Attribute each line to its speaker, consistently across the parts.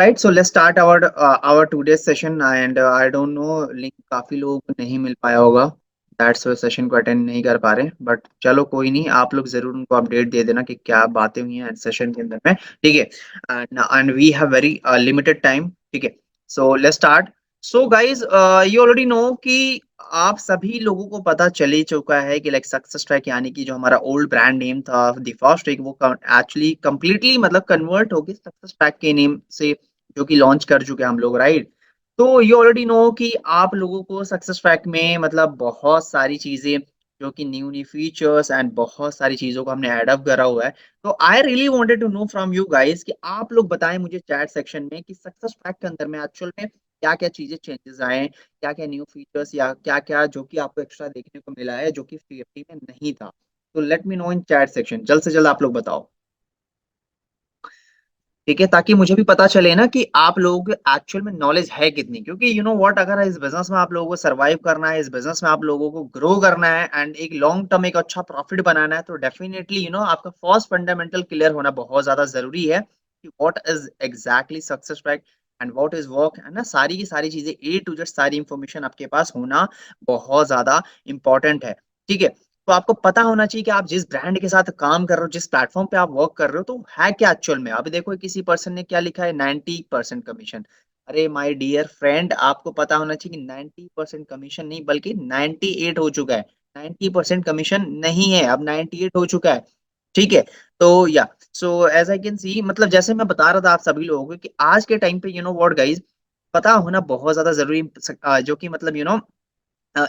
Speaker 1: Right, so let's start our today session and I don't know, link काफी लोगों को नहीं मिल पाया होगा, दैट्स व्हाई सेशन को अटेंड नहीं कर पा रहे। बट चलो कोई नहीं, आप लोग जरूर उनको अपडेट दे देना कि क्या बातें हुई हैं सेशन के अंदर में। ठीक है, and we have very limited time. ठीक है, so let's start. So guys, you already know कि आप सभी लोगों को पता चल ही चुका है कि लाइक सक्सेस ट्रैक यानी कि जो हमारा ओल्ड ब्रांड नेम था द फर्स्ट ट्रैक, वो एक्चुअली कंप्लीटली मतलब कन्वर्ट होगी सक्सेस ट्रैक के नेम से, जो कि लॉन्च कर चुके हैं हम लोग, राइट। तो यू ऑलरेडी नो कि आप लोगों को सक्सेस ट्रैक में मतलब बहुत सारी चीजें, जो कि न्यू न्यू फीचर्स एंड बहुत सारी चीजों को हमने ऐड अप करा हुआ है। तो I really wanted to know from you guys कि आप लोग बताएं मुझे चैट सेक्शन में कि सक्सेस ट्रैक के अंदर में एक्चुअल में क्या क्या चीजें चेंजेस आए, क्या क्या न्यू फीचर्स या क्या क्या जो कि आपको एक्स्ट्रा देखने को मिला है जो कि पीएफटी में नहीं था। तो लेट मी नो इन चैट सेक्शन, जल्द से जल्द आप लोग बताओ। ठीक है, ताकि मुझे भी पता चले ना कि आप लोगों को एक्चुअल में नॉलेज है कितनी, क्योंकि यू नो व्हाट, अगर इस बिजनेस में आप लोगों को सरवाइव करना है, इस बिजनेस में आप लोगों को ग्रो करना है एंड एक लॉन्ग टर्म एक अच्छा प्रॉफिट बनाना है, तो डेफिनेटली यू नो आपका फर्स्ट फंडामेंटल क्लियर होना बहुत ज्यादा जरूरी है कि what is exactly success track and what is work, है ना। सारी की सारी चीजें ए टू जेड सारी इंफॉर्मेशन आपके पास होना बहुत ज्यादा इंपॉर्टेंट है। ठीक है, तो आपको पता होना चाहिए कि आप जिस ब्रांड के साथ काम कर रहे हो, जिस प्लेटफॉर्म पे आप वर्क कर रहे हो, तो है क्या एक्चुअल में। अब देखो किसी पर्सन ने क्या लिखा है, 90% कमीशन। अरे माय डियर फ्रेंड, आपको पता होना चाहिए कि 90% कमीशन नहीं बल्कि 98 हो चुका है। 90% कमीशन नहीं है, अब 98 हो चुका है। ठीक है, तो या so as I can see, मतलब जैसे मैं बता रहा था आप सभी लोगों को कि आज के टाइम पे यू नो व्हाट गाइज, पता होना बहुत ज्यादा जरूरी, जो कि मतलब यू नो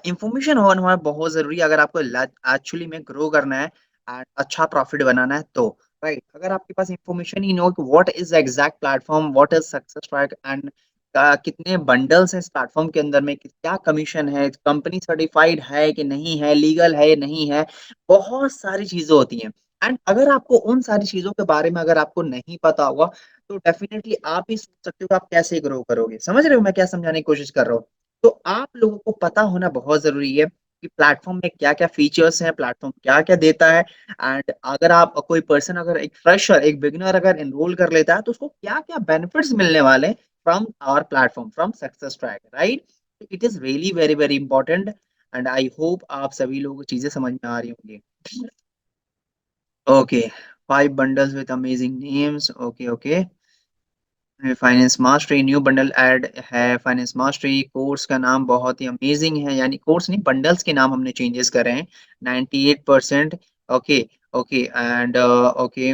Speaker 1: इंफॉर्मेशन होना बहुत जरूरी है अगर आपको एक्चुअली में ग्रो करना है एंड अच्छा प्रॉफिट बनाना है तो। राइट, अगर आपके पास इंफॉर्मेशन ही नो कि what is the exact platform, what is success track and कितने बंडल्स हैं इस प्लेटफॉर्म के अंदर में, क्या कमीशन है, कंपनी सर्टिफाइड है कि नहीं है, लीगल है नहीं है, बहुत सारी चीजें होती हैं। एंड अगर आपको उन सारी चीजों के बारे में अगर आपको नहीं पता होगा, तो डेफिनेटली आप ही सोच सकते हो कि आप कैसे ग्रो करोगे। समझ रहे हो मैं क्या समझाने की कोशिश कर रहा हूँ। तो आप लोगों को पता होना बहुत जरूरी है कि प्लेटफॉर्म में क्या क्या फीचर्स हैं, प्लेटफॉर्म क्या क्या देता है। एंड अगर आप कोई पर्सन, अगर एक फ्रेशर एक बिगिनर अगर एनरोल कर लेता है, तो उसको क्या क्या बेनिफिट्स मिलने वाले हैं from our platform, from success track, right. It is really very very important and I hope आप सभी लोगों को चीजें समझ में आ रही होंगी। Okay, 5 bundles with amazing names, okay okay. Finance mastery new bundle add है, फाइनेंस मास्टरी कोर्स का नाम बहुत ही अमेजिंग है, यानी कोर्स नहीं बंडल्स के नाम हमने चेंजेस करे हैं। 98%। Okay okay and okay,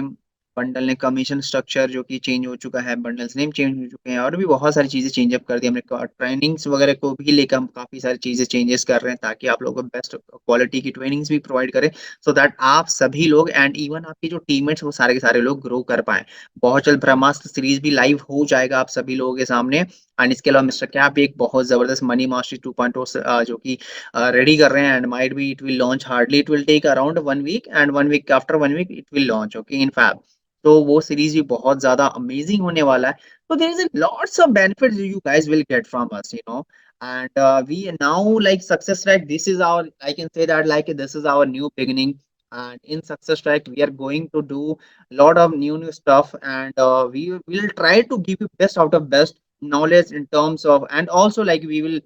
Speaker 1: bundle ने कमीशन स्ट्रक्चर जो कि चेंज हो चुका है, बंडल्स नेम चेंज हो चुके हैं, और भी बहुत सारी चीजें चेंज अप कर दी हमने। ट्रेनिंग्स वगैरह को भी लेकर हम काफी सारी चीजें चेंजेस कर रहे हैं ताकि आप लोगों को बेस्ट क्वालिटी की ट्रेनिंग्स भी प्रोवाइड करें, सो दैट आप सभी लोग एंड इवन आपके जो टीममेट्स वो सारे के सारे लोग ग्रो कर पाए। बहुत जल्द ब्रह्मास्त्र सीरीज भी लाइव हो जाएगा आप सभी लोगों के सामने। एंड इसके अलावा मिस्टर कैप भी एक बहुत जबरदस्त मनी मास्टरी 2.0 जो कि रेडी कर रहे हैं, and might be it will launch, hardly it will take around 1 week and 1 week after 1 week it will launch, okay, इन फैब। तो वो सीरीज भी बहुत ज्यादा अमेजिंग होने वाला है। तो there is lots of benefits you guys will get from us, you know. And we now like success track, this is our, I can say that like this is our new beginning. And in success track we are going to do lot of new stuff, and we will try to give you best out of best knowledge in terms of, and also like we will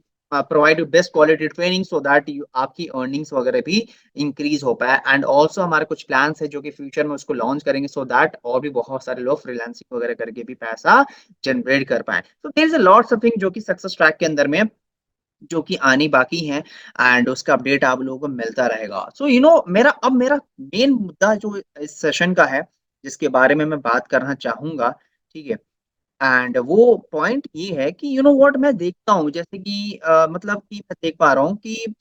Speaker 1: provide you best quality training so that you आपकी earnings वगैरह भी increase हो पाए। And also हमारे कुछ plans है जो कि फ्यूचर में उसको लॉन्च करेंगे सो दैट और भी बहुत सारे लोग फ्रीलांसिंग वगैरह करके भी पैसा जनरेट कर पाए। तो there is a lots of thing जो कि सक्सेस ट्रैक के अंदर में जो कि आनी बाकी है, एंड उसका अपडेट आप लोगों को मिलता रहेगा। सो यू नो मेरा मेन मुद्दा जो इस सेशन का है, जिसके बारे में मैं बात करना चाहूंगा, ठीक है, एंड वो पॉइंट ये है कि यू नो व्हाट, मैं देखता हूँ जैसे कि मतलब कि मैं देख पा रहा हूँ कि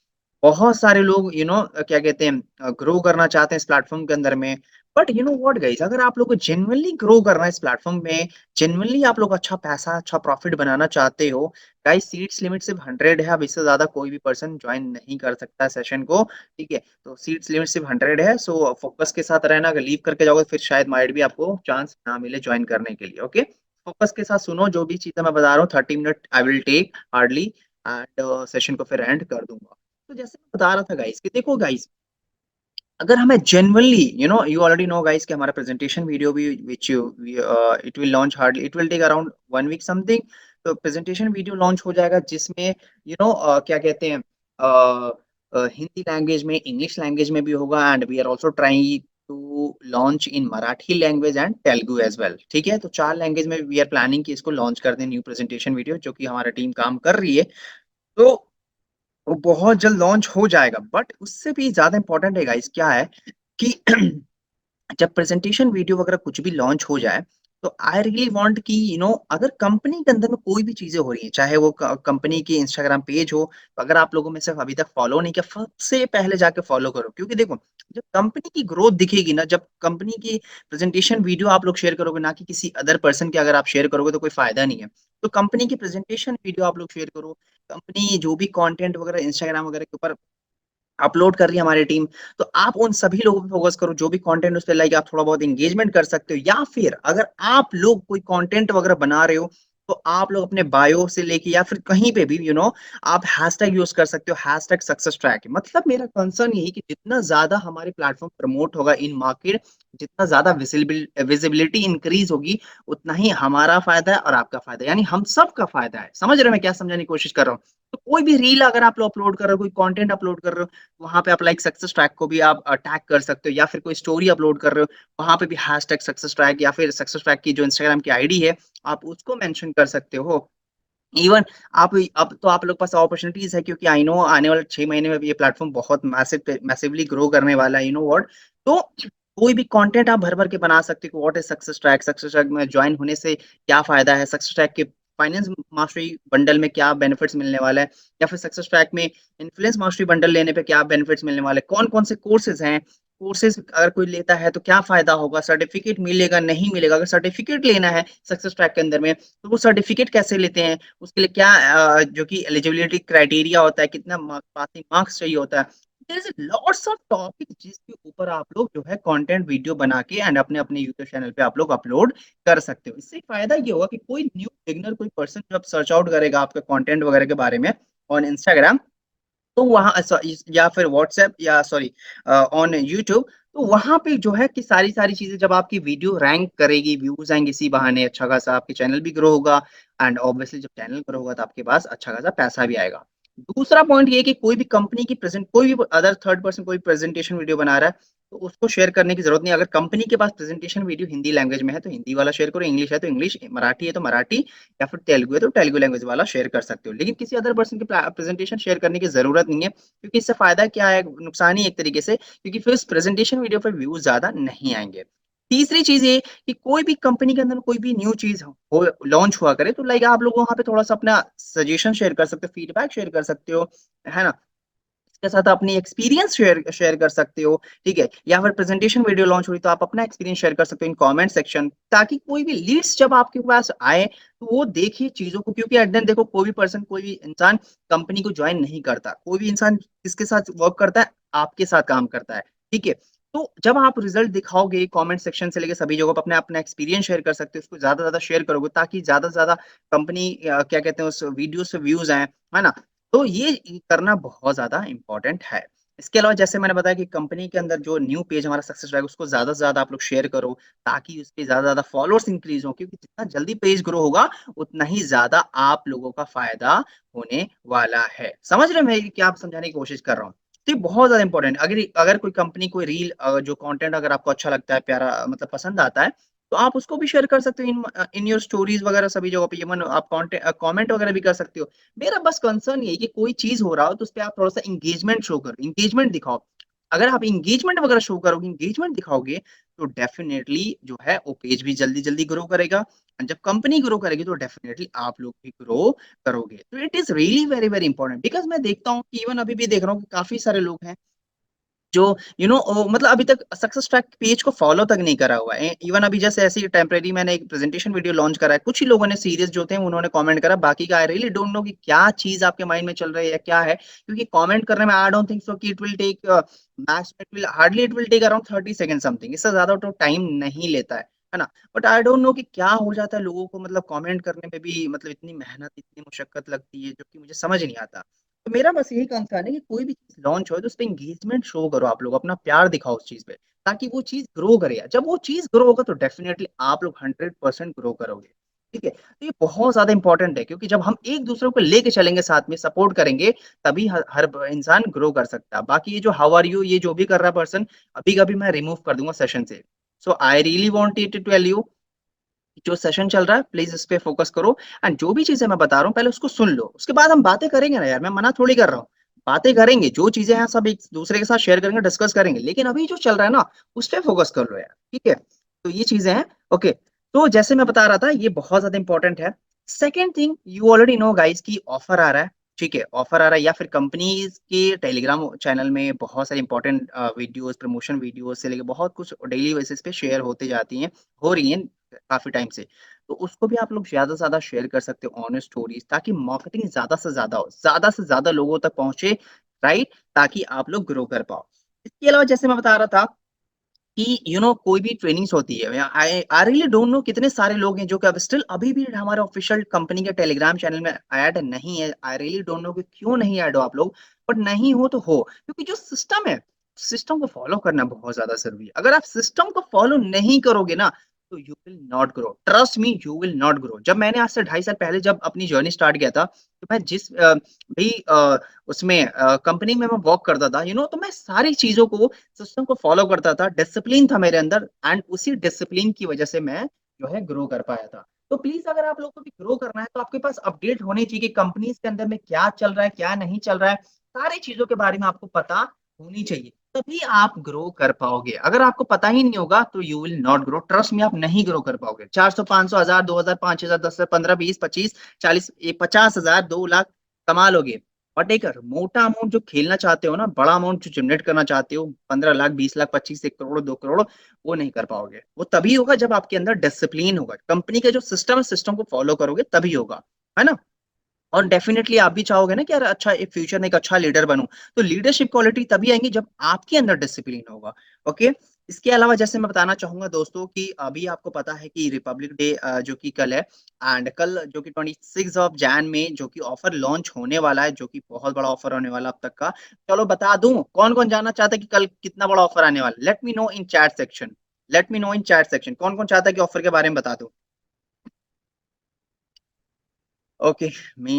Speaker 1: बहुत सारे लोग यू नो क्या कहते हैं ग्रो करना चाहते हैं इस प्लेटफॉर्म के अंदर में। But you know what guys, अगर आप लोग को जेन्युइनली ग्रो करना है इस प्लेटफॉर्म में, जेन्युइनली आप लोग अच्छा पैसा अच्छा प्रॉफिट बनाना चाहते हो, गाइस सीट्स लिमिट सिर्फ 100 है, अब इससे ज्यादा कोई भी पर्सन ज्वाइन नहीं कर सकता सेशन को। ठीक है, तो सीट्स लिमिट सिर्फ 100 है, सो फोकस के साथ रहना, अगर लीव करके जाओगे फिर शायद माइट भी आपको चांस ना मिले ज्वाइन करने के लिए। ओके, फोकस के साथ सुनो जो भी चीजें मैं बता रहा हूँ, 30 minute I will take hardly, and session को फिर एंड कर दूंगा। तो जैसे मैं बता रहा था गाइस कि देखो गाइस, अगर हमें genuinely you already know guys कि हमारा प्रेजेंटेशन वीडियो भी which it will launch hardly it will take around 1 week something. तो प्रेजेंटेशन वीडियो लॉन्च हो जाएगा जिसमें क्या कहते हैं हिंदी लैंग्वेज में, इंग्लिश लैंग्वेज में भी होगा, and we are also trying to launch in Marathi language and Telugu as well. ठीक है, तो 4 लैंग्वेज में वी आर प्लानिंग कि इसको लॉन्च कर दें न्यू प्रेजेंटेशन वीडियो, जो कि हमारा टीम काम कर रही है। तो वो बहुत जल्द लॉन्च हो जाएगा। बट उससे भी ज़्यादा इम्पोर्टेंट है गाइस क्या है कि जब प्रेजेंटेशन वीडियो वगैरह कुछ भी लॉन्च हो जाए, तो आई रियली वांट कि अगर कंपनी के अंदर में कोई भी चीज़ें हो रही हैं, चाहे वो क कंपनी की इंस्टाग्राम पेज हो, तो अगर आप लोगों में से अभी तक फॉलो नहीं किया, सबसे पहले जाके फॉलो करो। क्योंकि देखो, जब कंपनी की ग्रोथ दिखेगी ना, जब कंपनी की प्रेजेंटेशन वीडियो आप लोग शेयर करोगे, ना कि किसी अदर पर्सन की अगर आप शेयर करोगे, तो कोई फ़ायदा नहीं है। तो कंपनी की प्रेजेंटेशन वीडियो आप लोग शेयर करो, कंपनी जो भी कंटेंट वगैरह इंस्टाग्राम वगैरह के ऊपर अपलोड कर रही है हमारी टीम, तो आप उन सभी लोगों पे फ़ोकस करो, जो भी कंटेंट उस पे लाइक आप थोड़ा बहुत एंगेजमेंट कर सकते हो, या फिर अगर आप लोग कोई कंटेंट वगैरह बना रहे हो, तो आप लोग अपने बायो से लेके या फिर कहीं पे भी आप हैशटैग यूज़ कर सकते हो, हैशटैग सक्सेस ट्रैक। मतलब मेरा कंसर्न यही कि जितना ज़्यादा हमारे प्लेटफ़ॉर्म प्रमोट होगा इन मार्केट, जितना ज़्यादा विजिबिलिटी इंक्रीज़ होगी, उतना ही हमारा फ़ायदा है और आपका फ़ायदा है, यानी हम सबका फ़ायदा है। समझ रहे हो मैं क्या समझाने की कोशिश कर रहा हूँ? तो कोई भी रील अगर आप लोग अपलोड कर रहे हो, कोई कंटेंट अपलोड कर रहे हो, वहाँ पे आप लाइक सक्सेस ट्रैक को भी आप टैग कर सकते हो, या फिर कोई स्टोरी अपलोड कर रहे हो, वहाँ पे भी हैशटैग सक्सेस ट्रैक या फिर सक्सेस ट्रैक की जो इंस्टाग्राम की आईडी है, आप उसको मेंशन कर सकते हो। इवन आप अब तो आप लोग के पास अपॉर्च्युनिटीज़ है, क्योंकि आई नो आने वाले 6 महीने में भी ये प्लेटफ़ॉर्म बहुत मैसिवली ग्रो करने वाला है, यू नो व्हाट? तो कोई भी कंटेंट आप भर-भर के बना सकते हो कि व्हाट इज़ सक्सेस ट्रैक में जॉइन होने से क्या फ़ायदा है? सक्सेस ट्रैक के फाइनेंस मास्टरी बंडल में क्या बेनिफिट्स मिलने वाला है? या फिर सक्सेस ट्रैक में इन्फ्लुएंस मास्टरी बंडल लेने पे क्या बेनिफिट्स मिलने वाले हैं? कौन-कौन से कोर्सेज़ हैं? कोर्सेज़ अगर कोई लेता है तो क्या फ़ायदा होगा? सर्टिफ़िकेट मिलेगा, नहीं मिलेगा? अगर सर्टिफ़िकेट लेना है सक्सेस ट्रैक के अंदर में, तो वो सर्टिफ़िकेट कैसे लेते हैं? उसके लिए क्या जो कि एलिजिबिलिटी क्राइटेरिया होता है, कितना पासिंग मार्क्स चाहिए होता है। There is lots of topic जिसके ऊपर आप लोग जो है कंटेंट वीडियो बना के एंड अपने-अपने यूट्यूब चैनल पे आप लोग अपलोड कर सकते हो। इससे फ़ायदा ये होगा कि कोई न्यू बिगिनर कोई पर्सन जब सर्च आउट करेगा आपके कंटेंट वगैरह के बारे में ऑन इंस्टाग्राम, तो वहाँ या फिर व्हाट्सएप या सॉरी ऑन यूट्यूब, तो वहाँ पे जो है कि सारी-सारी चीज़ें जब आपकी वीडियो रैंक करेगी, व्यूज़ आएँगे इसी बहाने, अच्छा खासा आपके चैनल भी ग्रो होगा, एंड ऑब्वियसली जब चैनल ग्रो होगा तो आपके पास अच्छा खासा पैसा भी आएगा। दूसरा पॉइंट ये है कि कोई भी कंपनी की कोई भी अदर थर्ड पर्सन कोई प्रेज़ेंटेशन वीडियो बना रहा है, तो उसको शेयर करने की ज़रूरत नहीं है। अगर कंपनी के पास प्रेज़ेंटेशन वीडियो हिंदी लैंग्वेज में है, तो हिंदी वाला शेयर करो, इंग्लिश है तो इंग्लिश, मराठी है तो मराठी, या फिर तेलुगु है तो तेलुगु लैंग्वेज वाला शेयर कर सकते हो। लेकिन किसी अदर पर्सन की प्रेज़ेंटेशन शेयर करने की ज़रूरत नहीं है, क्योंकि इससे फ़ायदा क्या है, नुकसान ही एक तरीके से, क्योंकि फिर उस प्रेज़ेंटेशन वीडियो पे व्यूज़ ज़्यादा नहीं आएँगे। तीसरी चीज़ ये कि कोई भी कंपनी के अंदर कोई भी न्यू चीज़ हो लॉन्च हुआ करे, तो लाइक आप लोग वहाँ पे थोड़ा-सा अपना सजेशन शेयर कर सकते हो, फीडबैक शेयर कर सकते हो, है ना? इसके साथ अपनी एक्सपीरियंस शेयर शेयर कर सकते हो, ठीक है? या फिर प्रेज़ेंटेशन वीडियो लॉन्च हुई तो आप अपना एक्सपीरियंस शेयर कर सकते हो इन कमेंट सेक्शन, ताकि कोई भी लीड्स जब आपके पास आए, तो वो देखे चीज़ों को, क्योंकि एट द एंड देखो कोई भी पर्सन, कोई भी इंसान कंपनी को जॉइन नहीं करता। कोई भी इंसान किसके साथ वर्क करता है? आपके साथ काम करता है, ठीक है? तो जब आप रिज़ल्ट दिखाओगे कमेंट सेक्शन से लेके सभी जगहों पे अपना एक्सपीरियंस शेयर कर सकते हो, उसको ज़्यादा से ज़्यादा शेयर करोगे, ताकि ज़्यादा से ज़्यादा कंपनी क्या कहते हैं उस वीडियो से व्यूज़ आएँ, है ना? तो ये करना बहुत ज़्यादा इम्पोर्टेंट है। इसके अलावा जैसे मैंने बताया कि कंपनी के अंदर जो न्यू पेज हमारा सक्सेस रहा है, उसको ज़्यादा से ज़्यादा आप लोग शेयर करो, ताकि उसपे ज़्यादा से ज़्यादा फॉलोअर्स इंक्रीज़ हों, क्योंकि जितना जल्दी पेज ग्रो होगा, उतना ही ज़्यादा आप लोगों का फ़ायदा होने वाला है। समझ रहे हैं मैं क्या समझाने की कोशिश कर रहा हूँ? तो ये बहुत ज़्यादा इम्पोर्टेंट है। अगर अगर कोई कंपनी कोई रील जो कंटेंट अगर आपको अच्छा लगता है, प्यारा मतलब पसंद आता है, तो आप उसको भी शेयर कर सकते हो इन योर स्टोरीज़ वगैरह सभी जगहों पे, इवन आप कमेंट वगैरह भी कर सकते हो। मेरा बस कंसर्न यही है कि कोई चीज़ हो रहा हो तो उसपे आप थोड़ा-सा एंगेजमेंट शो करो, एंगेजमेंट दिखाओ। अगर आप एंगेजमेंट वगैरह शो करोगे, एंगेजमेंट दिखाओगे, तो डेफिनिटली जो है वो पेज भी जल्दी-जल्दी ग्रो करेगा, और जब कंपनी ग्रो करेगी तो डेफिनिटली आप लोग भी ग्रो करोगे। तो it is really very, very important, because मैं देखता हूँ कि इवन अभी भी देख रहा हूँ कि काफ़ी सारे लोग हैं जो मतलब अभी तक सक्सेस ट्रैक पेज को फॉलो तक नहीं करा हुआ है। इवन अभी जैसे ऐसे ही टेम्परेरी मैंने एक प्रेजेंटेशन वीडियो लॉन्च करा है। कुछ ही लोगों ने सीरियस जो थे उन्होंने कमेंट करा, बाकी का आई रियली डोंट नो कि क्या चीज़ आपके माइंड में चल रही है या क्या है? क्योंकि कमेंट करने में आई डोंट थिंक सो कि it will take around 30 second something, इससे ज़्यादा तो टाइम नहीं लेता है ना? बट आई डोंट नो कि क्या हो जाता है लोगों को, मतलब कमेंट करने में भी मतलब इतनी मेहनत, इतनी मशक्कत लगती है जो कि मुझे समझ नहीं आता। तो मेरा बस यही कंसर्न है कि कोई भी चीज़ लॉन्च हो तो उसपे एंगेजमेंट शो करो आप लोग, अपना प्यार दिखाओ उस चीज़ पे, ताकि वो चीज़ ग्रो करे यार। जब वो चीज़ ग्रो होगा तो डेफ़िनिटली आप लोग 100% ग्रो करोगे, ठीक है? तो ये बहुत ज़्यादा इम्पोर्टेंट है, क्योंकि जब हम एक-दूसरे को लेके चलेंगे साथ में, सपोर्ट करेंगे, तभी हर हर ब इंसान ग्रो कर सकता है। बाकी ये जो हाउ आर यू, ये जो भी कर रहा है पर्सन, अभी का अभी मैं रिमूव कर दूँगा सेशन से। So I really wanted to tell you, जो सेशन चल रहा है प्लीज़ इस पे फ़ोकस करो, एंड जो भी चीज़ें मैं बता रहा हूँ पहले उसको सुन लो। उसके बाद हम बातें करेंगे ना यार, मैं मना थोड़ी कर रहा हूँ। बातें करेंगे, जो चीज़ें हैं सब एक-दूसरे के साथ शेयर करेंगे, डिस्कस करेंगे। लेकिन अभी जो चल रहा है ना, उस पे फ़ोकस कर लो यार, ठीक है? तो ये चीज़ें हैं, ओके। तो जैसे मैं बता रहा था, ये बहुत ज़्यादा इम्पोर्टेंट है। Second thing, you already no guys कि ऑफर आ रहा है, ठीक है? ऑफर आ रहा है, या फिर कंपनीज़ के टेलीग्राम चैनल में बहुत सारी इम्पोर्टेंट वीडियोज़, प्रमोशन वीडियोज़ से लेके बहुत कुछ डेली बेसिस पे शेयर होते जाती हैं, हो रही हैं काफ़ी टाइम से। तो उसको भी आप लोग ज़्यादा से ज़्यादा शेयर कर सकते हो ऑन स्टोरीज़, ताकि मार्केटिंग ज़्यादा से ज़्यादा हो, ज़्यादा से ज़्यादा लोगों तक पहुँचे, राइट? ताकि आप लोग ग्रो कर पाओ। इसके अलावा जैसे मैं बता रहा था कि कोई भी ट्रेनिंग्स होती है, या आई आई रियली डोंट नो कितने सारे लोग हैं जो कि अब स्टिल अभी भी हमारे ऑफिशियल कंपनी के टेलीग्राम चैनल में ऐड नहीं है। आई रियली डोंट नो कि क्यों नहीं ऐड हो आप लोग, बट नहीं हो तो हो, क्योंकि जो सिस्टम है, सिस्टम को फॉलो करना बहुत ज्यादा जरूरी है। अगर आप सिस्टम को फॉलो नहीं करोगे ना, तो you will not grow, trust me, you will not grow. जब मैंने आज से 2.5 साल पहले जब अपनी जर्नी स्टार्ट किया था, तो मैं जिस भी उसमें कंपनी में मैं वर्क करता था, तो मैं सारी चीजों को, सिस्टम को फॉलो करता था, डिसिप्लिन था मेरे अंदर, एंड उसी डिसिप्लिन की वजह से मैं जो है ग्रो कर पाया था। तो प्लीज़ अगर आप लोगों को भी ग्रो करना है तो आपके पास अपडेट होनी चाहिए कि कंपनीज़ के अंदर में क्या चल रहा है, क्या नहीं चल रहा है, सारी चीज़ों के बारे में आपको पता होनी चाहिए। तभी आप ग्रो कर पाओगे। अगर आपको पता ही नहीं होगा तो you will not grow, trust me, आप नहीं ग्रो कर पाओगे। 400, 500, 1000, 2000, 5000, 10,000, 15, 20, 25, 40, 50,000, 2 लाख कमा लोगे। बट एक मोटा अमाउंट जो खेलना चाहते हो ना, बड़ा अमाउंट जो जनरेट करना चाहते हो, 15 लाख, 20 लाख, 25, 1 करोड़, 2 करोड़, वो नहीं कर पाओगे। वो तभी होगा जब आपके अंदर डिसिप्लिन होगा। कंपनी का जो सिस्टम है, सिस्टम को फॉलो करोगे तभी होगा, है ना? और डेफिनिटली आप भी चाहोगे ना कि यार अच्छा एक फ्यूचर में एक अच्छा लीडर बनूं, तो लीडरशिप क्वालिटी तभी आएंगी जब आपके अंदर डिसिप्लिन होगा। ओके। इसके अलावा जैसे मैं बताना चाहूंगा दोस्तों कि अभी आपको पता है कि रिपब्लिक डे जो कि कल है, एंड कल जो कि 26 ऑफ जैन में जो कि ऑफर लॉन्च होने वाला है, जो कि बहुत बड़ा ऑफर होने वाला है अब तक का। चलो बता दूं कौन कौन जानना चाहता है कि कल कितना बड़ा ऑफर आने वाला है? लेट मी नो इन chat section. Let me know इन चैट सेक्शन, कौन कौन चाहता है कि ऑफर के बारे में बता दूं? Okay. Me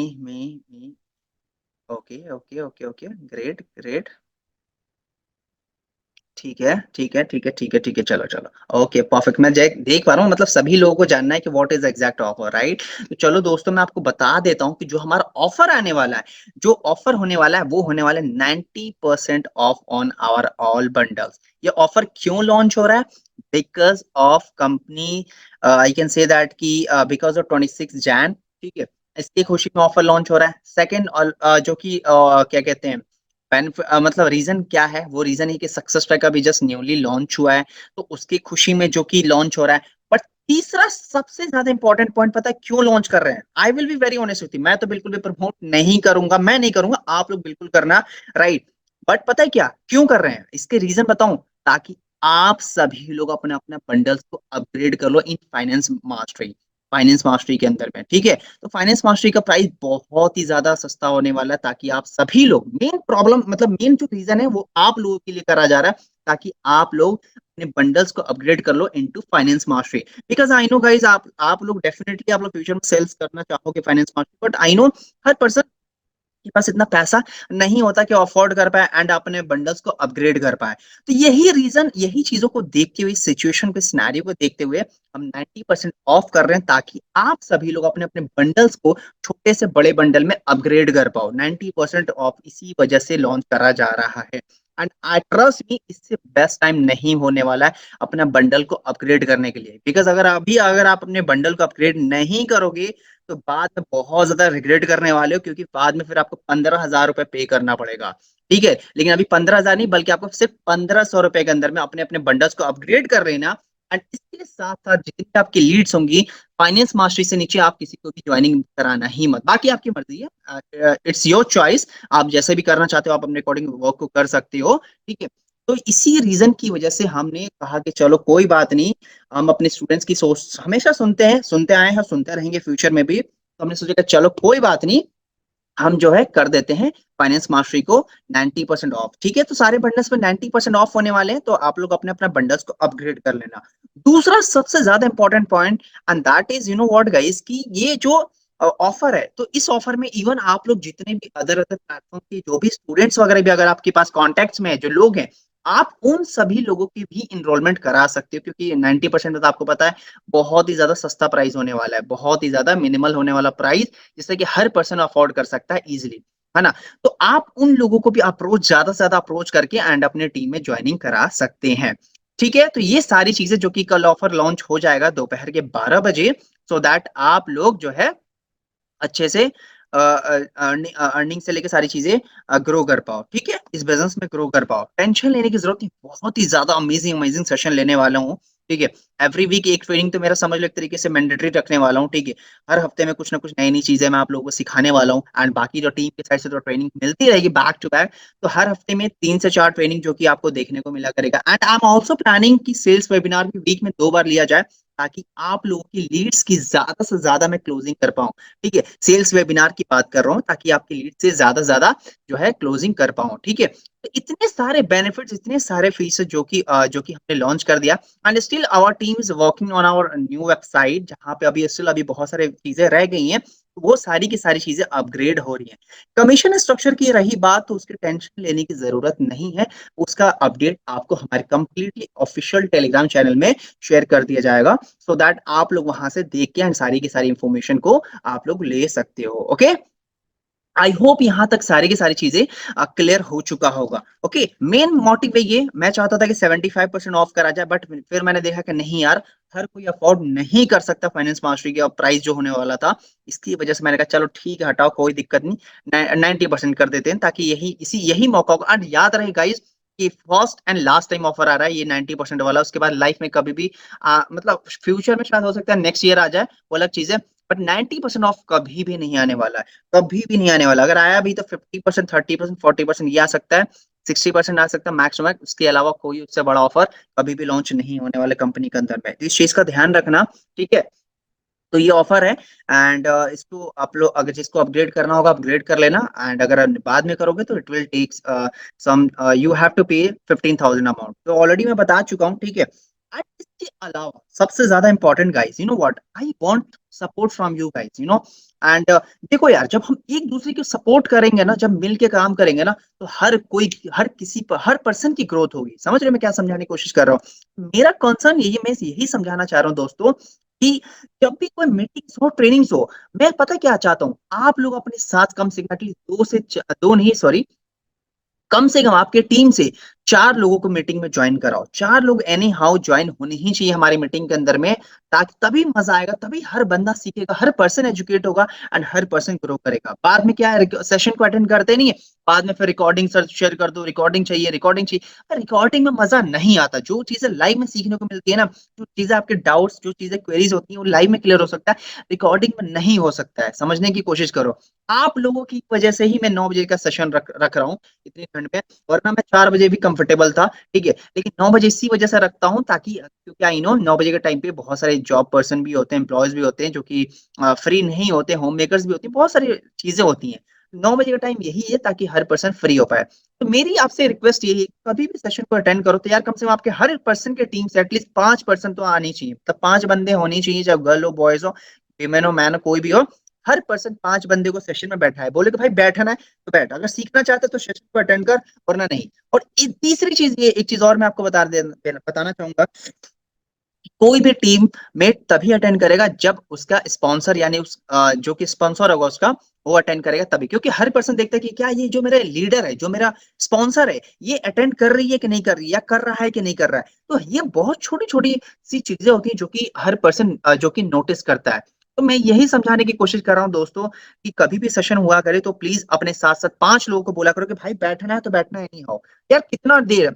Speaker 1: okay, okay, okay, okay, great, great. ठीक है, ठीक है, ठीक है, ठीक है, ठीक है, चलो, चलो। Okay, perfect. मैं देख पा रहा हूँ, मतलब सभी लोगों को जानना है कि what is exact offer, right? तो चलो दोस्तों, मैं आपको बता देता हूँ कि जो हमारा ऑफर आने वाला है, जो ऑफर होने वाला है, वो होने वाला है 90% off on our all bundles. ये ऑफर क्यों लॉन्च हो रहा है? Because of company, I can say that कि बिकॉज़ ऑफ 26 जैन, ठीक है? इसकी खुशी में ऑफर लॉन्च हो रहा है। सेकंड, जो कि क्या कहते हैं, मतलब रीज़न क्या है? वो रीज़न है कि सक्सेस पैक अभी जस्ट न्यूली लॉन्च हुआ है, तो उसकी खुशी में जो कि लॉन्च हो रहा है। बट तीसरा सबसे ज़्यादा इम्पोर्टेंट पॉइंट पता है क्यों लॉन्च कर रहे हैं? I will be very honest with you, मैं तो बिल्कुल भी प्रमोट नहीं करूँगा, मैं नहीं करूँगा, आप लोग बिल्कुल करना, राइट? बट पता है क्या? क्यों कर रहे हैं? इसके रीज़न बताऊँ? ताकि आप सभी लोग अपने-अपने बंडल्स को अपग्रेड कर लो इन फाइनेंस मास्टरी के अंदर में, ठीक है? तो फाइनेंस मास्टरी का प्राइस बहुत ही ज़्यादा सस्ता होने वाला है, ताकि आप सभी लोग, मेन प्रॉब्लम मतलब मेन जो रीज़न है वो आप लोगों के लिए करा जा रहा है, ताकि आप लोग अपने बंडल्स को अपग्रेड कर लो into finance mastery. Because I know guys, आप लोग डेफिनिटली आप लोग फ्यूचर में सेल्स करना चाहोगे finance mastery, but I know her person के पास इतना पैसा नहीं होता कि अफोर्ड कर पाए एंड अपने बंडल्स को अपग्रेड कर पाए। तो यही रीज़न, यही चीज़ों को देखते हुए, सिचुएशन को, सिनेरियो को देखते हुए हम 90% ऑफ कर रहे हैं, ताकि आप सभी लोग अपने-अपने बंडल्स को छोटे से बड़े बंडल में अपग्रेड कर पाओ। 90% ऑफ इसी वजह से लॉन्च करा जा रहा है, एंड आई ट्रस्ट मी, इससे बेस्ट टाइम नहीं होने वाला है अपना बंडल को अपग्रेड करने के लिए। बिकॉज़ अगर आप अपने बंडल को अपग्रेड नहीं करोगे, तो बाद में बहुत ज़्यादा रिग्रेट करने वाले हो, क्योंकि बाद में फिर आपको ₹15,000 पे करना पड़ेगा, ठीक है? लेकिन अभी 15,000 नहीं, बल्कि आपको सिर्फ़ ₹1,500 के अंदर में अपने-अपने बंडल्स को अपग्रेड कर लेना, एंड इसके साथ-साथ जितनी भी आपकी लीड्स होंगी, फाइनेंस मास्टरी से नीचे आप किसी को भी जॉइनिंग कराना ही मत। बाकी आपकी मर्ज़ी है, इट्स योर चॉइस, आप जैसे भी करना चाहते हो आप अपने अकॉर्डिंग वर्क को कर सकते हो, ठीक है? तो इसी रीज़न की वजह से हमने कहा कि चलो कोई बात नहीं, हम अपने स्टूडेंट्स की सोच हमेशा सुनते हैं, सुनते आए हैं, सुनते रहेंगे फ्यूचर में भी। तो हमने सोचा कि चलो कोई बात नहीं, हम जो है कर देते हैं फाइनेंस मास्टरी को 90% ऑफ। ठीक है, तो सारे बंडल्स में 90% ऑफ होने वाले हैं, तो आप लोग अपने अपना बंडल्स को अपग्रेड कर लेना। दूसरा सबसे ज्यादा important point, and that is, you know what guys, कि ये जो ऑफर है, तो इस ऑफर में इवन आप लोग जितने भी अदर अदर प्लेटफॉर्म के जो भी स्टूडेंट्स वगैरह भी अगर आपके पास कॉन्टेक्ट्स में है, जो लोग हैं, आप उन सभी लोगों की भी इनरोलमेंट करा सकते हो, क्योंकि 90% तो आपको पता है बहुत ही ज्यादा सस्ता प्राइस होने वाला है, बहुत ही ज्यादा मिनिमल होने वाला प्राइस, जिससे कि हर पर्सन अफोर्ड कर सकता है इजिली, है ना। तो आप उन लोगों को भी अप्रोच, ज्यादा से ज्यादा अप्रोच करके एंड अपने टीम में ज्वाइनिंग करा सकते हैं। ठीक है, तो ये सारी चीजें जो कि कल ऑफर लॉन्च हो जाएगा दोपहर के 12 बजे, सो दैट आप लोग जो है अच्छे से अर्निंग से लेके सारी चीजें ग्रो कर पाओ। ठीक है, इस बिजनेस में ग्रो कर पाओ, टेंशन लेने की जरूरत नहीं, बहुत ही ज्यादा अमेजिंग अमेजिंग सेशन लेने वाला हूँ। ठीक है, एवरी वीक एक ट्रेनिंग तो मेरा समझ लो एक तरीके से मैंडेटरी रखने वाला हूँ। ठीक है, हर हफ्ते में कुछ ना कुछ नई नई चीजें मैं आप लोगों को सिखाने वाला हूँ, एंड बाकी जो टीम के साइड से तो ट्रेनिंग मिलती रहेगी बैक टू बैक, तो हर हफ्ते में 3 से 4 ट्रेनिंग जो कि आपको देखने को मिला करेगा। And I am also planning की सेल्स वेबिनार भी वीक में 2 बार लिया जाए, ताकि आप लोगों की लीड्स की ज्यादा से ज्यादा मैं क्लोजिंग कर पाऊँ। ठीक है, सेल्स वेबिनार की बात कर रहा हूँ, ताकि आपकी लीड से ज्यादा ज्यादा जो है क्लोजिंग कर पाऊँ। ठीक है, तो इतने सारे बेनिफिट्स, इतने सारे फीचर जो कि हमने लॉन्च कर दिया, and still our team is working on our new website, जहां पे अभी स्टिल अभी बहुत सारी चीजें रह गई हैं, तो वो सारी की सारी चीजें अपग्रेड हो रही हैं। कमीशन स्ट्रक्चर की रही बात, तो उसकी टेंशन लेने की जरूरत नहीं है, उसका अपडेट आपको हमारे कंप्लीटली ऑफिशियल टेलीग्राम चैनल में शेयर कर दिया जाएगा, सो दैट आप लोग वहां से देख के सारी की सारी इंफॉर्मेशन को आप लोग ले सकते हो। ओके, आई होप यहां तक सारी की सारी चीजें क्लियर हो चुका होगा। ओके, मेन मोटिव ये, मैं चाहता था कि 75% ऑफ करा जाए, बट फिर मैंने देखा कि नहीं यार, हर कोई अफोर्ड नहीं कर सकता फाइनेंस मास्टरी का प्राइस जो होने वाला था। इसकी वजह से मैंने कहा चलो ठीक है, हटाओ, कोई दिक्कत नहीं, 90% कर देते हैं, ताकि यही मौका होगा। और याद रहे गाइस कि first and last time offer आ रहा है ये 90% वाला, उसके बाद लाइफ में कभी भी मतलब फ्यूचर में शायद हो सकता है नेक्स्ट ईयर आ जाए, वो अलग चीज है, बट 90% ऑफ कभी भी नहीं आने वाला है, कभी भी नहीं आने वाला। अगर आया भी तो 50%, 30%, 40% ये आ सकता है, 60% आ सकता है मैक्स मैक्स, उसके अलावा कोई उससे बड़ा ऑफर कभी भी लॉन्च नहीं होने वाला कंपनी के अंदर में, तो इस चीज का ध्यान रखना। ठीक है, तो ये ऑफर है, एंड इसको आप लोग अगर जिसको अपग्रेड करना होगा अपग्रेड कर लेना, एंड अगर बाद में करोगे तो it will take some, you have to pay 15,000 amount, तो ऑलरेडी मैं बता चुका हूँ। ठीक है, एंड इसके अलावा सबसे ज्यादा important guys, you know what, I want support from you guys, you know, and देखो यार, जब हम एक दूसरे को सपोर्ट करेंगे ना, जब मिल के काम करेंगे ना, तो हर कोई, हर किसी पर, हर पर्सन की ग्रोथ होगी। समझ रहे हो मैं क्या समझाने की कोशिश कर रहा हूँ? मेरा कंसर्न यही, मैं यही समझाना चाह रहा हूँ दोस्तों, कि जब भी कोई मीटिंग्स हो, ट्रेनिंग्स हो, मैं पता क्या चाहता हूँ, आप लोग अपने साथ कम से कम एटलीस्ट दो नहीं, सॉरी, कम से कम आपके टीम से 4 लोगों को मीटिंग में ज्वाइन कराओ। 4 लोग एनी हाउ ज्वाइन होने ही चाहिए हमारी मीटिंग के अंदर में, ताकि तभी मजा आएगा, तभी हर बंदा सीखेगा, हर पर्सन एजुकेट होगा, एंड हर पर्सन ग्रो करेगा। बाद में क्या है, सेशन को अटेंड करते नहीं है, बाद में फिर रिकॉर्डिंग सर शेयर कर दो, रिकॉर्डिंग चाहिए, रिकॉर्डिंग चाहिए, रिकॉर्डिंग में मजा नहीं आता। जो चीजें लाइव में सीखने को मिलती है ना, जो चीजें आपके डाउट्स, जो चीजें क्वेरीज होती है, वो लाइव में क्लियर हो सकता है, रिकॉर्डिंग में नहीं हो सकता है। समझने की कोशिश करो, आप लोगों की वजह से ही मैं 9 बजे का सेशन रख रहा हूँ इतनी ठंड में, वरना मैं 4 बजे भी कंफर्टेबल था। ठीक है, लेकिन 9 बजे इसी वजह से रखता हूँ, ताकि क्योंकि आई नो 9 बजे के टाइम पे बहुत सारे जॉब पर्सन भी होते हैं, एम्प्लॉयज भी होते हैं, जो कि फ्री नहीं होते, होम मेकर्स भी होते हैं, बहुत सारी चीजें होती हैं। 9 बजे का टाइम यही है ताकि हर पर्सन फ्री हो पाए। तो मेरी आपसे रिक्वेस्ट यही है, कभी भी सेशन को अटेंड करो तो यार कम से कम आपके हर पर्सन के टीम से एटलीस्ट 5 पर्सन तो आनी चाहिए, तब 5 बंदे होने चाहिए, चाहे गर्ल हो, बॉयज हो, विमेन हो, मैन हो, कोई भी हो, हर पर्सन 5 बंदे को सेशन में बैठा है, बोले कि भाई बैठना है तो बैठ, अगर सीखना चाहते तो सेशन को अटेंड कर, वरना नहीं। और तीसरी चीज, ये एक चीज और मैं आपको बताना चाहूंगा, कोई भी टीम में तभी अटेंड करेगा जब उसका स्पॉन्सर, यानी जो कि स्पॉन्सर होगा उसका, वो अटेंड करेगा तभी, क्योंकि हर पर्सन देखता है कि क्या ये जो मेरा लीडर है, जो मेरा स्पॉन्सर है, ये अटेंड कर रही है कि नहीं कर रही है, या कर रहा है कि नहीं कर रहा है। तो ये बहुत छोटी छोटी सी चीजें होती हैं जो कि हर पर्सन जो कि नोटिस करता है। तो मैं यही समझाने की कोशिश कर रहा हूँ दोस्तों, कि कभी भी सेशन हुआ करे तो प्लीज अपने साथ साथ 5 लोगों को बोला करो कि भाई बैठना है तो बैठना है, नहीं हो यार, कितना देर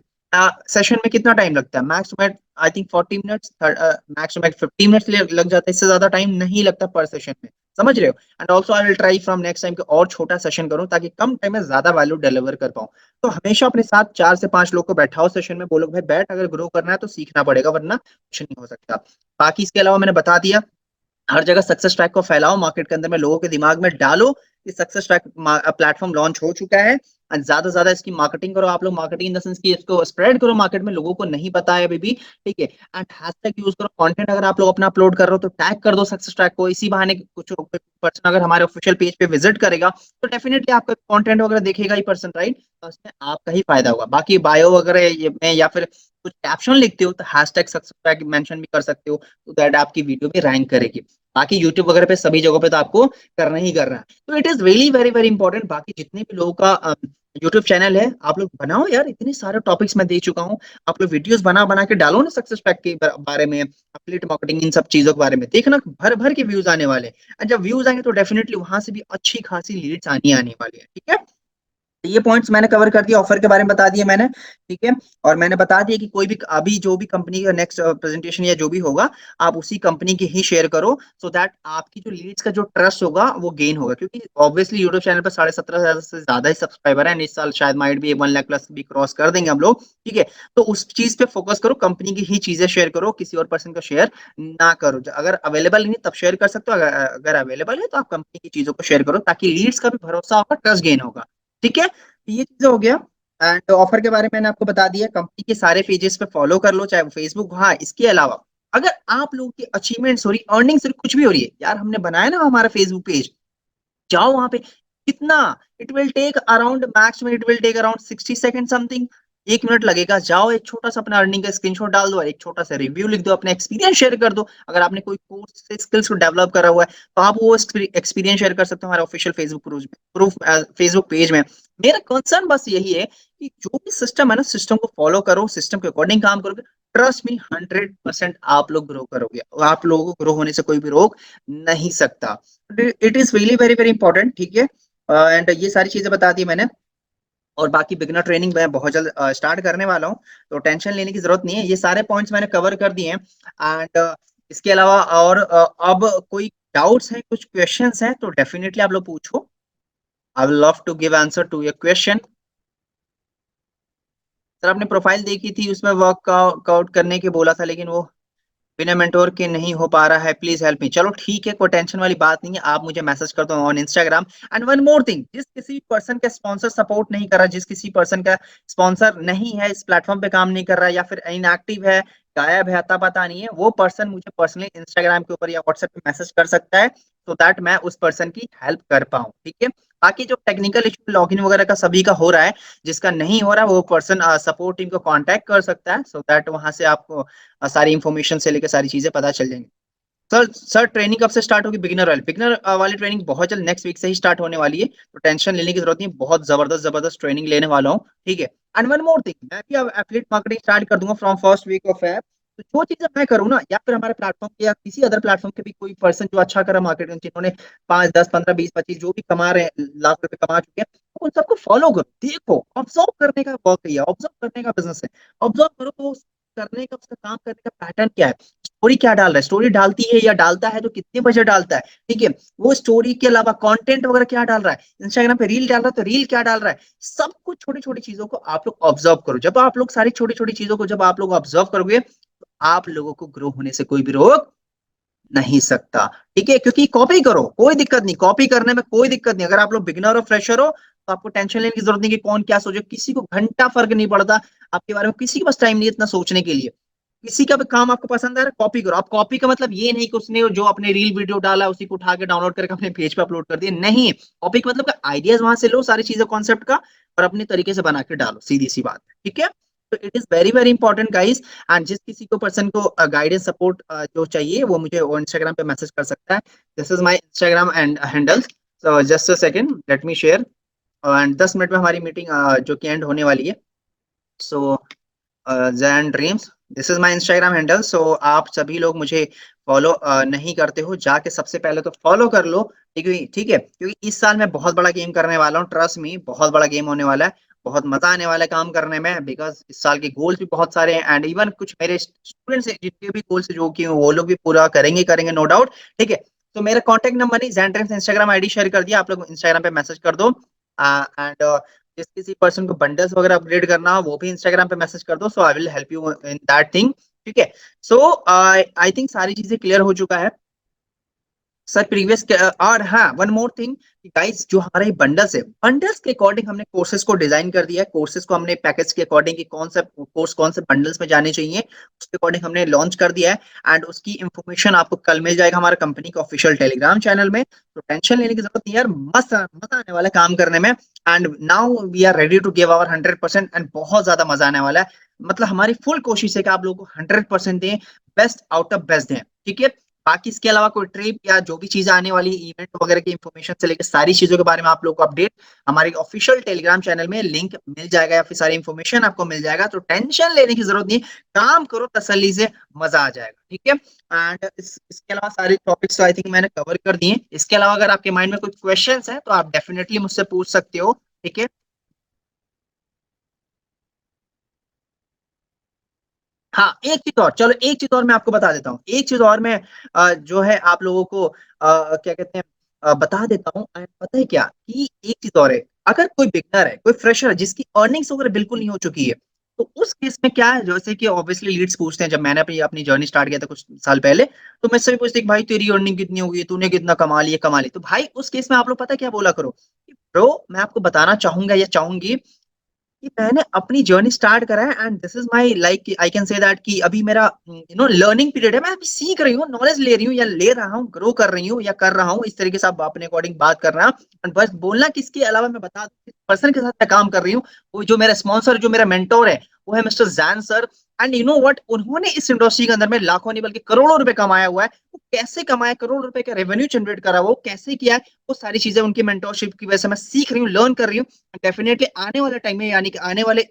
Speaker 1: सेशन में कितना टाइम लगता है, मैक्स में आई थिंक 40 मिनट्स, मैक्स में 50 मिनट्स लग जाता है, इससे ज्यादा टाइम नहीं लगता पर सेशन में। समझ रहे हो? And also I will try from next time और छोटा सेशन करूं, ताकि कम टाइम में ज्यादा वैल्यू डिलीवर कर पाऊं। तो हमेशा अपने साथ 4 से 5 लोग को बैठाओ सेशन में, बोलो भाई बैठ, अगर ग्रो करना है तो सीखना पड़ेगा, वरना कुछ नहीं हो सकता। बाकी इसके अलावा मैंने बता दिया, हर जगह सक्सेस ट्रैक को फैलाओ, मार्केट के अंदर में लोगों के दिमाग में डालो, कि सक्सेस ट्रैक प्लेटफॉर्म लॉन्च हो चुका है, और ज्यादा से ज्यादा इसकी मार्केटिंग करो आप लोग, मार्केटिंग इन द सेंस कि इसको स्प्रेड करो मार्केट में, लोगों को नहीं पता है अभी भी, ठीक है। एंड हैशटैग यूज करो, कंटेंट अगर आप लोग अपना अपलोड कर रहे हो तो टैग कर दो सक्सेस ट्रैक को, इसी बहाने कुछ पर्सन अगर हमारे ऑफिशियल पेज पे विजिट करेगा तो डेफिनेटली आपका कंटेंट वगैरह देखेगा ही पर्सन, राइट, तो उसमें आपका ही फायदा होगा। बाकी बायो वगैरह में या फिर कुछ कैप्शन लिखते हो तो हैशटैग सक्सेस ट्रैक मेंशन भी कर सकते हो, तो दैट आपकी वीडियो भी रैंक करेगी। बाकी यूट्यूब वगैरह पे सभी जगहों पे तो आपको करना ही करना है, तो it is really very very important. बाकी जितने भी लोगों का यूट्यूब चैनल है आप लोग बनाओ यार, इतने सारे टॉपिक्स मैं दे चुका हूँ, आप लोग वीडियोस बना बना के डालो ना सक्सेस पैक के बारे में, एफिलिएट मार्केटिंग, इन सब चीजों के बारे में, देखना भर भर के व्यूज आने वाले हैं। और जब व्यूज आएंगे तो डेफिनेटली वहां से भी अच्छी खासी लीड्स आनी आने वाली है, ठीक है। तो ये पॉइंट्स मैंने कवर कर दिया, ऑफर के बारे में बता दिया मैंने, ठीक है। और मैंने बता दिया कि कोई भी अभी जो भी कंपनी का नेक्स्ट प्रेजेंटेशन या जो भी होगा, आप उसी कंपनी की ही शेयर करो, सो दैट आपकी जो लीड्स का जो ट्रस्ट होगा वो गेन होगा, क्योंकि ऑब्वियसली यूट्यूब चैनल पर 17,500 से ज्यादा ही सब्सक्राइबर है, इस साल शायद माइट भी 1 लाख प्लस भी क्रॉस कर देंगे हम लोग, ठीक है। तो उस चीज पे फोकस करो, कंपनी की ही चीजें शेयर करो, किसी और पर्सन का शेयर ना करो। अगर अवेलेबल नहीं तब शेयर कर सकते हो, अगर अवेलेबल है तो आप कंपनी की चीजों को शेयर करो, ताकि लीड्स का भी भरोसा होगा, ट्रस्ट गेन होगा, ठीक है। तो ये चीजें हो गया। एंड ऑफर के बारे में मैंने आपको बता दिया, कंपनी के सारे पेजेस पे फॉलो कर लो, चाहे वो फेसबुक, हाँ इसके अलावा अगर आप लोगों की अचीवमेंट्स हो रही, अर्निंग्स हो रही, कुछ भी हो रही है यार, हमने बनाया ना हमारा फेसबुक पेज, जाओ वहां पे, कितना, it will take around, max में it will take around 60 second something, 1 minute लगेगा। जाओ एक छोटा सा अपना अर्निंग का स्क्रीनशॉट डाल दो और एक छोटा सा रिव्यू लिख दो, अपना एक्सपीरियंस शेयर कर दो। अगर आपने कोई कोर्स से स्किल्स को डेवलप करा हुआ है तो आप वो एक्सपीरियंस शेयर कर सकते हो हमारे official Facebook proof Facebook page में। मेरा कंसर्न बस यही है कि जो भी सिस्टम है ना, सिस्टम को फॉलो करो, सिस्टम के अकॉर्डिंग काम करोगे, ट्रस्ट मी 100% आप लोग ग्रो करोगे, आप लोगों को ग्रो होने से कोई भी रोक नहीं सकता। It is really very very important, ठीक है। एंड ये सारी चीजें बता दी मैंने, और बाकी बिगनर ट्रेनिंग मैं बहुत जल्द स्टार्ट करने वाला हूँ, तो टेंशन लेने की जरूरत नहीं है, ये सारे पॉइंट्स मैंने कवर कर दिए हैं। एंड इसके अलावा और अब कोई डाउट्स हैं, कुछ क्वेश्चंस हैं तो डेफिनेटली आप लोग पूछो, I will love to give answer to your question. Sir आपने प्रोफाइल देखी थी, उसमें वर्कआउट करने के बोला था, लेकिन वो बिना मेंटोर के नहीं हो पा रहा है, प्लीज हेल्प मी। चलो ठीक है, कोई टेंशन वाली बात नहीं है, आप मुझे मैसेज कर दो on Instagram. And one more thing, जिस किसी पर्सन का स्पॉन्सर सपोर्ट नहीं कर रहा, जिस किसी पर्सन का स्पॉन्सर नहीं है, इस प्लेटफॉर्म पे काम नहीं कर रहा है, या फिर इनएक्टिव है, गायब है, अता पता नहीं है, वो पर्सन मुझे पर्सनली इंस्टाग्राम के ऊपर या व्हाट्सएप पे मैसेज कर सकता है, सो दैट मैं उस पर्सन की हेल्प कर पाऊँ, ठीक है। बाकी जो टेक्निकल इशू लॉगिन वगैरह का सभी का हो रहा है, जिसका नहीं हो रहा वो पर्सन सपोर्ट टीम को कांटेक्ट कर सकता है, सो दैट वहां से आपको सारी इंफॉर्मेशन से लेकर सारी चीजें पता चल जाएंगी। सर ट्रेनिंग कब से स्टार्ट होगी बिगिनर वाली? बिगिनर वाली ट्रेनिंग बहुत जल्द नेक्स्ट वीक से ही स्टार्ट होने वाली है, तो टेंशन लेने की जरूरत नहीं, बहुत जबरदस्त जबरदस्त ट्रेनिंग लेने वाला हूँ, ठीक है। एंड वन मोर थिंग, मैं भी अब एफिलिएट मार्केटिंग स्टार्ट कर दूंगा from first week of app, तो जो चीजें मैं करूँ ना, या फिर हमारे प्लेटफॉर्म के या किसी अदर प्लेटफॉर्म के भी कोई पर्सन जो अच्छा करा मार्केटिंग, जिन्होंने 5, 10, 15, 20, 25 जो भी कमा रहे हैं, लाख रुपए कमा चुके हैं, तो उन सबको फॉलो करो, देखो, ऑब्जर्व करने का वर्क है, ऑब्जर्व करने का बिजनेस है, ऑब्जर्व करो तो करने का, उसका काम करने का पैटर्न क्या है, स्टोरी क्या डाल रहा है, स्टोरी डालती है या डालता है तो कितने बजे डालता है, ठीक है। वो स्टोरी के अलावा कंटेंट वगैरह क्या डाल रहा है, इंस्टाग्राम पे रील डाल रहा है तो रील क्या डाल रहा है, सब कुछ छोटी छोटी चीजों को आप लोग ऑब्जर्व करो। जब आप लोग सारी छोटी छोटी चीजों को जब आप लोग ऑब्जर्व करोगे तो आप लोगों को ग्रो होने से कोई भी रोक नहीं सकता, ठीक है। क्योंकि कॉपी करो, कोई दिक्कत नहीं, कॉपी करने में कोई दिक्कत नहीं, अगर आप लोग बिगिनर हो, फ्रेशर हो, तो आपको टेंशन लेने की जरूरत नहीं कि कौन क्या सोचे, किसी को घंटा फर्क नहीं पड़ता आपके बारे में, किसी के पास टाइम नहीं है इतना सोचने के लिए। किसी का भी काम आपको पसंद आ रहा है, कॉपी करो। आप कॉपी का मतलब ये नहीं कि उसने जो अपने रील वीडियो डाला उसी को उठा के डाउनलोड करके अपने पेज पे अपलोड कर दिया, नहीं। कॉपी का मतलब आइडियाज वहां से लो, सारी चीजें कॉन्सेप्ट का, और अपने तरीके से बना के डालो, सीधी सी बात है, ठीक है। तो it is very very important guys. And जिस किसी को पर्सन को गाइडेंस सपोर्ट जो चाहिए वो मुझे इंस्टाग्राम पे मैसेज कर सकता है। This is my Instagram and handle, so just a second, let me share. And 10 मिनट में हमारी मीटिंग जो कि एंड होने वाली है, so Jain dreams, this is my Instagram handle. So आप सभी लोग मुझे फॉलो नहीं करते हो, जाके सबसे पहले तो फॉलो कर लो, ठीक है, ठीक है। क्योंकि इस साल मैं बहुत बड़ा गेम करने वाला हूँ, ट्रस्ट मी, बहुत बड़ा गेम होने वाला है, बहुत मजा आने वाला है काम करने में, बिकॉज इस साल के गोल्स भी बहुत सारे हैं, एंड इवन कुछ मेरे स्टूडेंट्स हैं जिनके भी गोल्स जो कि वो लोग भी पूरा करेंगे करेंगे, नो डाउट, ठीक है। तो मेरा कॉन्टेक्ट नंबर नहीं, Jain dreams Instagram ID share कर दिया, आप लोग इंस्टाग्राम पे मैसेज कर दो। एंड जिस किसी पर्सन को बंडल्स वगैरह अपग्रेड करना हो वो भी इंस्टाग्राम पे मैसेज कर दो, so I will help you in that thing, ठीक है। सो आई थिंक सारी चीजें क्लियर हो चुका है। सर प्रीवियस और हाँ, वन मोर थिंग गाइस, जो हमारा ये बंडल्स है, बंडल्स के अकॉर्डिंग हमने कोर्सेज को डिजाइन कर दिया है। कोर्सेज को हमने पैकेज के अकॉर्डिंग कि कौन सा कोर्स कौन से बंडल्स में जाने चाहिए, उसके अकॉर्डिंग हमने लॉन्च कर दिया है। एंड उसकी इंफॉर्मेशन आपको कल मिल जाएगा हमारे कंपनी के ऑफिशियल टेलीग्राम चैनल में। तो टेंशन लेने की जरूरत नहीं है यार, मस्त मजा आने वाला है काम करने में। And now we are ready to give our 100%, and बहुत ज्यादा मजा आने वाला है। मतलब हमारी फुल कोशिश है कि आप लोगों को 100% दें, बेस्ट आउट ऑफ बेस्ट दें, ठीक है। बाकी इसके अलावा कोई ट्रिप या जो भी चीजें आने वाली इवेंट वगैरह की इंफॉर्मेशन से लेकर सारी चीजों के बारे में आप लोगों को अपडेट हमारे ऑफिशियल टेलीग्राम चैनल में लिंक मिल जाएगा, या फिर सारी इंफॉर्मेशन आपको मिल जाएगा। तो टेंशन लेने की जरूरत नहीं, काम करो तसल्ली से, मजा आ जाएगा, ठीक है। एंड इसके अलावा सारे टॉपिक्स आई थिंक मैंने कवर कर दिए। इसके अलावा अगर आपके माइंड में कोई क्वेश्चन है तो आप डेफिनेटली मुझसे पूछ सकते हो, ठीक है। हाँ, एक चीज और, चलो एक चीज और मैं आपको बता देता हूँ, एक चीज और मैं जो है आप लोगों को क्या कहते हैं बता देता हूँ। पता है क्या कि एक चीज और है, अगर कोई बिगनर है, कोई फ्रेशर है जिसकी अर्निंग्स वगैरह बिल्कुल नहीं हो चुकी है, तो उस केस में क्या है, जैसे कि ऑब्वियसली लीड्स पूछते हैं। जब मैंने अपनी अपनी जर्नी स्टार्ट किया था कुछ साल पहले, तो मैं सभी पूछते कि भाई तेरी अर्निंग कितनी होगी, तूने कितना कमा ली। तो भाई उस केस में आप लोग पता है क्या बोला करो कि ब्रो, मैं आपको बताना चाहूंगा या चाहूंगी कि मैंने अपनी जर्नी स्टार्ट करा है, and this is my like I can say that कि अभी मेरा लर्निंग पीरियड है। मैं अभी सीख रही हूँ, नॉलेज ले रही हूँ, या ले रहा हूँ, ग्रो कर रही हूँ, या कर रहा हूँ। इस तरीके से आप अपने अकॉर्डिंग बात कर रहा हूँ। और बस बोलना कि इसके अलावा मैं बता दूं पर्सन के साथ मैं काम कर रही हूँ, वो जो मेरा स्पॉन्सर, जो मेरा मेंटोर है, वो है mister Jain sir. And you know what, उन्होंने इस इंडस्ट्री के अंदर में लाखों नहीं बल्कि करोड़ों रुपए कमाया हुआ है। वो कैसे कमाया, करोड़ रुपए का रेवेन्यू जनरेट करा, वो कैसे किया है, वो सारी चीजें उनकी मेंटोरशिप की वजह से मैं सीख रही हूँ, लर्न कर रही हूँ। डेफिनेटली आने वाले टाइम में, यानी कि आने वाले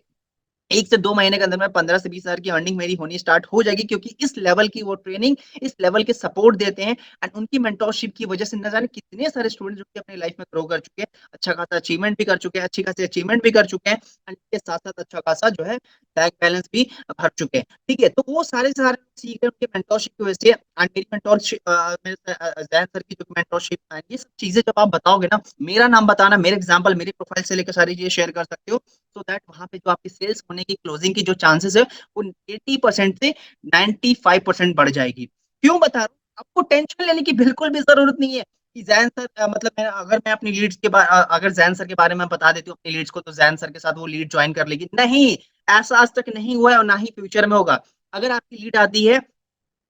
Speaker 1: 1 से 2 महीने के अंदर में 15 से 20 हजार की अर्निंग मेरी होनी स्टार्ट हो जाएगी, क्योंकि इस लेवल की वो ट्रेनिंग, इस लेवल के सपोर्ट देते हैं। एंड उनकी मेंटोरशिप की वजह से न जाने कितने सारे स्टूडेंट जो कि अपनी लाइफ में ग्रो कर चुके हैं, अच्छा खासा अचीवमेंट भी कर चुके हैं, अच्छी खासी अचीवमेंट भी कर चुके हैं। एंड इसके साथ साथ अच्छा खासा जो है बैंक बैलेंस भी भर चुके हैं, ठीक है। तो वो सारे सारे सीख रहे हैं उनके मेंटोरशिप की वजह से। एंड मेरी मेंटोरशिप, जैन सर की जो मेंटोरशिप, ये सब चीजें जब आप बताओगे ना, मेरा नाम बताना, मेरे एग्जाम्पल, मेरी प्रोफाइल से लेकर सारी चीजें शेयर कर सकते हो। सो दैट वहां पे जो आपकी सेल्स होने की, क्लोजिंग की जो चांसेस है, वो 80% से 95% बढ़ जाएगी। क्यों बता रहा हूँ, आपको टेंशन लेने की बिल्कुल भी जरूरत नहीं है कि जैन सर मतलब अगर मैं अपनी लीड्स के बारे, अगर जैन सर के बारे में बता देती हूँ अपनी लीड्स को, तो जैन सर के साथ वो लीड ज्वाइन कर लेगी। नहीं, ऐसा आज तक नहीं हुआ है और ना ही फ्यूचर में होगा। अगर आपकी लीड आती है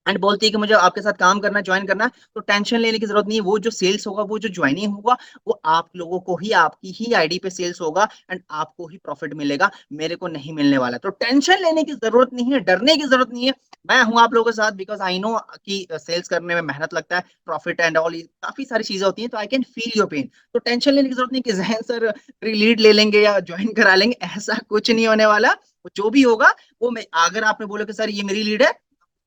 Speaker 1: एंड बोलती है कि मुझे आपके साथ काम करना, ज्वाइन करना, तो टेंशन लेने की जरूरत नहीं है। वो जो सेल्स होगा, वो जो ज्वाइनिंग होगा, वो आप लोगों को ही, आपकी ही आईडी पे सेल्स होगा, एंड आपको ही प्रॉफिट मिलेगा, मेरे को नहीं मिलने वाला। तो टेंशन लेने की जरूरत नहीं है, डरने की जरूरत नहीं है। मैं हूं आप लोगों के साथ, बिकॉज आई नो कि सेल्स करने में मेहनत लगता है, प्रॉफिट एंड ऑल काफी सारी चीजें होती हैं। तो I can feel your pain. तो टेंशन लेने की जरूरत नहीं कि जहन सर लीड ले लेंगे या ज्वाइन करा लेंगे, ऐसा कुछ नहीं होने वाला। जो भी होगा वो मैं, अगर आपने बोला कि सर ये मेरी लीड है,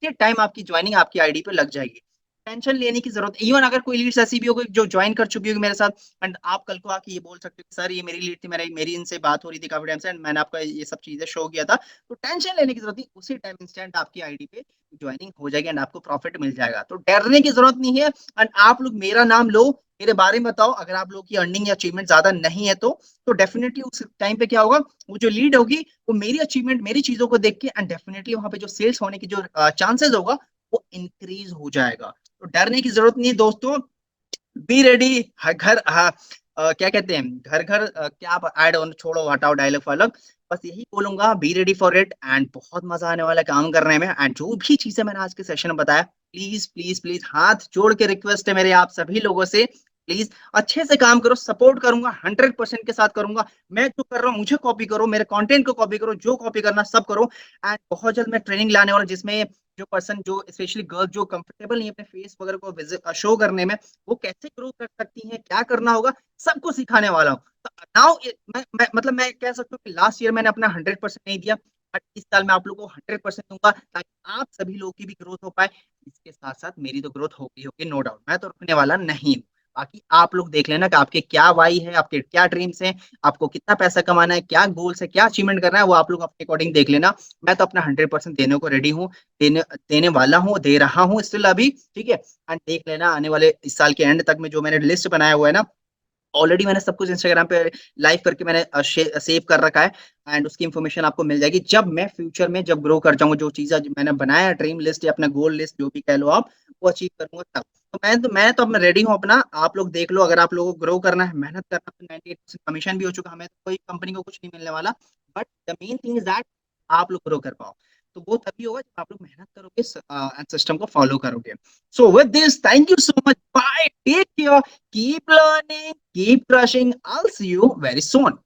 Speaker 1: के टाइम आपकी ज्वाइनिंग आपकी आईडी पे लग जाएगी। टेंशन लेने की जरूरत, इवन अगर कोई लीड्स ऐसी भी होगी जो ज्वाइन कर चुकी होगी मेरे साथ, एंड आप कल को आके ये बोल सकते हो कि सर ये मेरी लीड थी, मेरी इनसे बात हो रही थी काफी टाइम से, एंड मैंने आपका ये सब चीजें शो किया था। तो टेंशन लेने की जरूरत नहीं, उसी टाइम इंस्टेंट आपकी आईडी पे ज्वाइनिंग हो जाएगी, एंड आपको प्रॉफिट मिल जाएगा। तो डरने की जरूरत नहीं है। एंड आप लोग मेरा नाम लो, मेरे बारे में बताओ, अगर आप लोग की अर्निंग या अचीवमेंट ज्यादा नहीं है तो डेफिनेटली उस टाइम पे क्या होगा, वो जो लीड होगी, वो मेरी अचीवमेंट, मेरी चीजों को देख के, एंड डेफिनेटली वहां पे जो सेल्स होने की जो चांसेस होगा, वो इंक्रीज हो जाएगा। तो डरने की जरूरत नहीं है दोस्तों। Be ready. घर हाँ, क्या कहते हैं, घर घर क्या ऐड ऑन, छोड़ो हटाओ डायलॉग फायलॉग, बस यही बोलूंगा, be ready for it. And बहुत मजा आने वाला है काम करने में। एंड जो भी चीजें मैंने आज के सेशन में बताया, प्लीज प्लीज प्लीज हाथ जोड़ के रिक्वेस्ट है मेरे आप सभी लोगों से, प्लीज अच्छे से काम करो, सपोर्ट करूंगा, 100% के साथ करूंगा। मैं जो कर रहा हूँ मुझे कॉपी करो, मेरे कंटेंट को कॉपी करो, जो कॉपी करना सब करो। एंड बहुत जल्द मैं ट्रेनिंग लाने वाला हूं, जिसमें जो पर्सन, जो स्पेशली गर्ल्स जो कंफर्टेबल नहीं है अपने फेस वगैरह को शो करने में, वो कैसे ग्रो कर सकती हैं, क्या करना होगा, सबको सिखाने वाला हूँ। तो नाउ मतलब मैं कह सकता हूँ कि लास्ट ईयर मैंने अपना 100% नहीं दिया, बट इस साल मैं आप लोगों को 100% दूंगा, ताकि आप सभी लोगों की भी ग्रोथ हो पाए। इसके साथ साथ मेरी तो ग्रोथ होगी होगी, नो डाउट, मैं तो रुकने वाला नहीं हूँ। बाकी आप लोग देख लेना कि आपके क्या वाई है, आपके क्या ड्रीम्स हैं, आपको कितना पैसा कमाना है, क्या गोल्स है, क्या अचीवमेंट करना है, वो आप लोग अपने अकॉर्डिंग देख लेना। मैं तो अपना 100% देने को रेडी हूँ, देने देने वाला हूँ, दे रहा हूँ स्टिल अभी, ठीक है। एंड देख लेना आने वाले इस साल के एंड तक में जो मैंने लिस्ट बनाया हुआ है ना, ऑलरेडी मैंने सब कुछ इंस्टाग्राम पे लाइव करके मैंने सेव कर रखा है। एंड उसकी इन्फॉर्मेशन आपको मिल जाएगी जब मैं फ्यूचर में जब ग्रो कर जाऊंगा, जो चीजें मैंने बनाया है ड्रीम लिस्ट या अपना गोल लिस्ट जो भी कह लो आप, वो अचीव करूंगा तब। मैं तो अब मैं रेडी हूँ अपना, आप लोग देख लो, अगर आप लोगों को ग्रो करना है, मेहनत करना है, 98% कमीशन भी हो चुका, हमें तो कोई कंपनी को कुछ नहीं मिलने वाला, but the main thing is that आप लोग ग्रो कर पाओ। तो वो तभी होगा जब आप लोग मेहनत करोगे एंड सिस्टम को फॉलो करोगे। So with this, thank you so much, bye, take care, keep learning, keep crushing, I will see you very soon.